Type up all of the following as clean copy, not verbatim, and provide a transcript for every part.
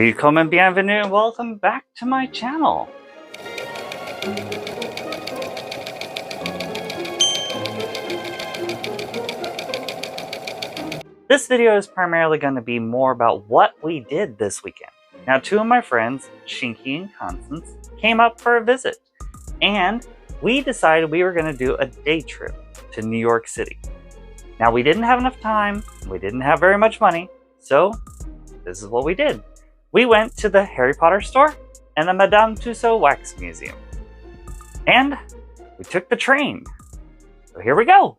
Willkommen, bienvenue, and welcome back to my channel. This video is primarily going to be more about what we did this weekend. Now, two of my friends, Shinky and Constance, came up for a visit, and we decided we were going to do a day trip to New York City. Now, we didn't have enough time, we didn't have very much money, so this is what we did. We went to the Harry Potter store and the Madame Tussauds Wax Museum. And we took the train. So here we go.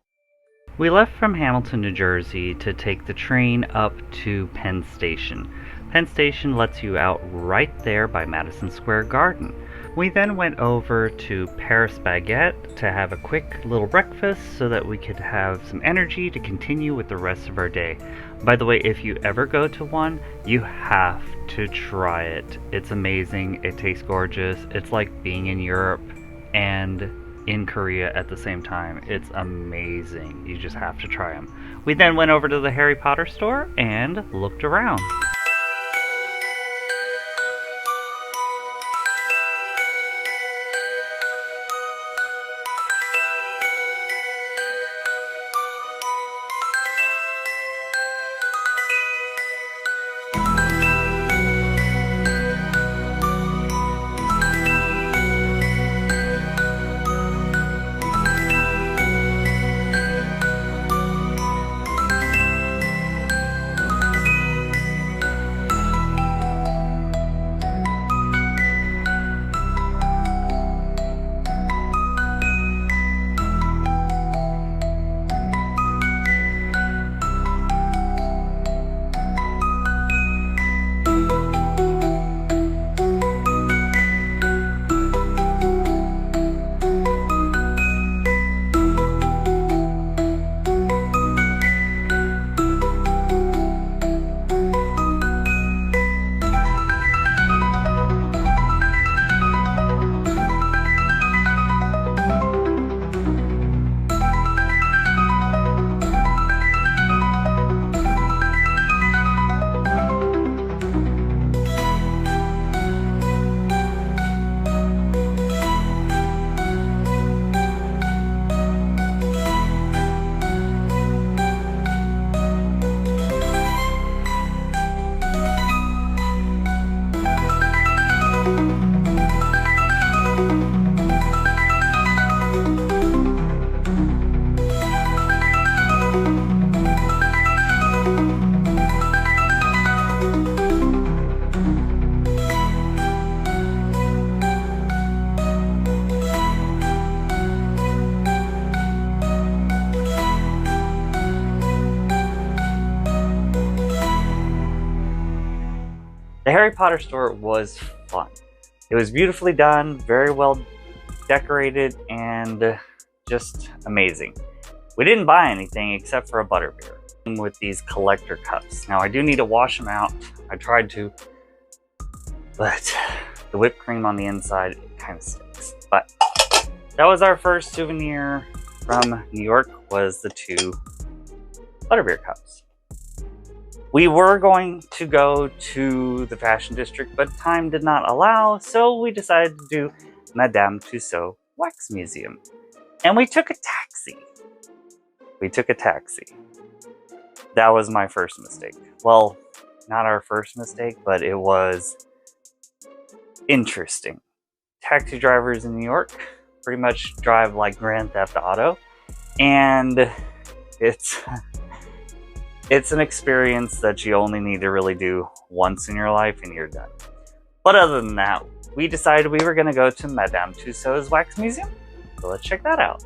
We left from Hamilton, New Jersey to take the train up to Penn Station. Penn Station lets you out right there by Madison Square Garden. We then went over to Paris Baguette to have a quick little breakfast so that we could have some energy to continue with the rest of our day. By the way, if you ever go to one, you have to try it. It's amazing. It tastes gorgeous. It's like being in Europe and in Korea at the same time. It's amazing. You just have to try them. We then went over to the Harry Potter store and looked around. The Harry Potter store was fun. It was beautifully done, very well decorated, and just amazing. We didn't buy anything except for a butterbeer with these collector cups. Now, I do need to wash them out. I tried to, but the whipped cream on the inside kind of stinks. But that was our first souvenir from New York, was the two butterbeer cups. We were going to go to the fashion district, but time did not allow, so we decided to do Madame Tussauds Wax Museum. And we took a taxi. That was my first mistake. Well, not our first mistake, but it was interesting. Taxi drivers in New York pretty much drive like Grand Theft Auto, and it's an experience that you only need to really do once in your life and you're done. But other than that, we decided we were going to go to Madame Tussauds Wax Museum. So let's check that out.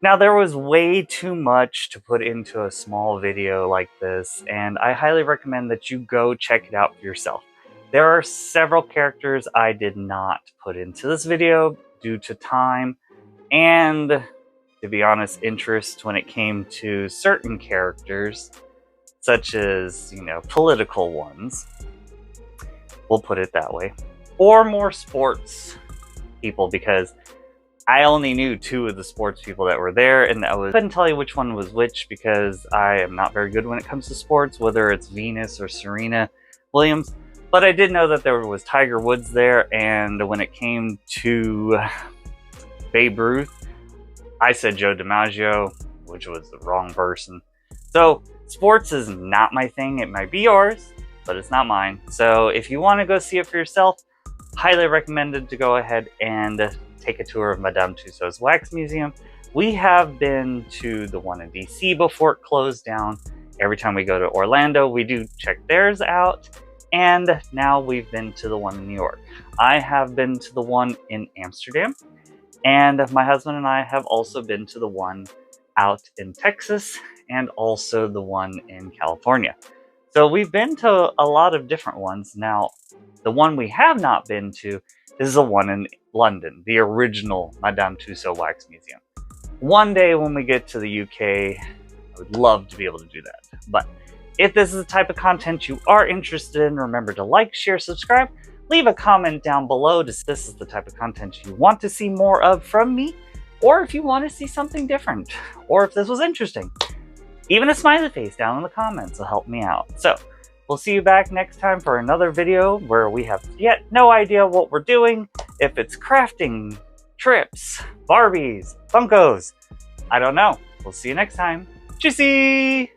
Now, there was way too much to put into a small video like this, and I highly recommend that you go check it out for yourself. There are several characters I did not put into this video due to time and, to be honest, interest when it came to certain characters, such as, political ones. We'll put it that way. Or more sports people, because I only knew 2 of the sports people that were there, and I couldn't tell you which one was which because I am not very good when it comes to sports, whether it's Venus or Serena Williams. But I did know that there was Tiger Woods there, and when it came to Babe Ruth, I said Joe DiMaggio, which was the wrong person. So sports is not my thing. It might be yours, but it's not mine. So if you want to go see it for yourself, highly recommended to go ahead and take a tour of Madame Tussauds Wax Museum. We have been to the one in DC before it closed down. Every time we go to Orlando, we do check theirs out. And now we've been to the one in New York. I have been to the one in Amsterdam. And my husband and I have also been to the one out in Texas and also the one in California. So we've been to a lot of different ones. Now, the one we have not been to is the one in London, the original Madame Tussauds Wax Museum. One day when we get to the UK, I would love to be able to do that. But if this is the type of content you are interested in, remember to like, share, subscribe, leave a comment down below if this is the type of content you want to see more of from me, or if you want to see something different, or if this was interesting. Even a smiley face down in the comments will help me out. So, we'll see you back next time for another video where we have yet no idea what we're doing. If it's crafting, trips, Barbies, Funkos, I don't know. We'll see you next time. Tschüssi!